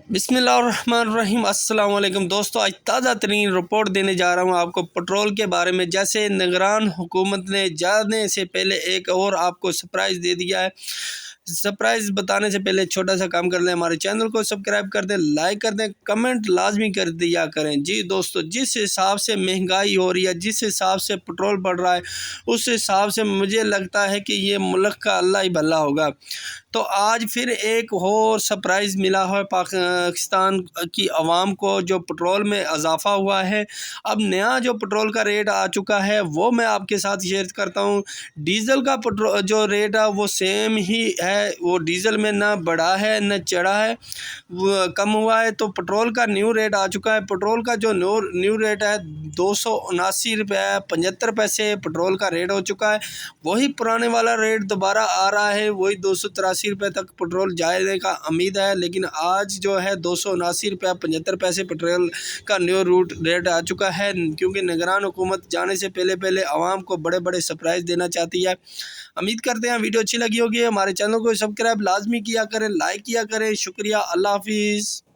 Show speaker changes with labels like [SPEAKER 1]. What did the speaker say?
[SPEAKER 1] बिस्मिल्लाहिर्रहमानिर्रहीम। अस्सलाम वालेकुम दोस्तों, आज ताज़ा तरीन रिपोर्ट देने जा रहा हूँ आपको पेट्रोल के बारे में। जैसे निगरान हुकूमत ने जाने से पहले एक और आपको सरप्राइज़ दे दिया है। सरप्राइज़ बताने से पहले छोटा सा काम कर लें, हमारे चैनल को सब्सक्राइब कर दें, लाइक कर दें, कमेंट लाजमी कर दिया करें। जी दोस्तों, जिस हिसाब से महंगाई हो रही है, जिस हिसाब से पेट्रोल बढ़ रहा है, उस हिसाब से मुझे लगता है कि ये मुल्क का अल्लाह ही भला होगा। तो आज फिर एक और सरप्राइज़ मिला है पाकिस्तान की आवाम को, जो पेट्रोल में इजाफ़ा हुआ है। अब नया जो पेट्रोल का रेट आ चुका है वो मैं आपके साथ शेयर करता हूँ। डीज़ल का पेट्रोल जो रेट है वो सेम ही है, वो डीज़ल में ना बढ़ा है न चढ़ा है, वो कम हुआ है। तो पेट्रोल का न्यू रेट आ चुका है। पेट्रोल का जो न्यू रेट है 279 रुपये 75 पैसे पेट्रोल का रेट हो चुका है। वही पुराने वाला रेट दोबारा आ रहा है, वही 283 रुपये तक पेट्रोल जाने का उम्मीद है। लेकिन आज जो है 279 रुपये 75 पैसे पेट्रोल का न्यू रेट आ चुका है, क्योंकि निगरान हुकूमत जाने से पहले आवाम को बड़े बड़े सरप्राइज़ देना चाहती है। उम्मीद करते हैं वीडियो अच्छी लगी होगी। हमारे चैनल को सब्सक्राइब लाजमी किया करें, लाइक किया करें। शुक्रिया, अल्लाह हाफिज़।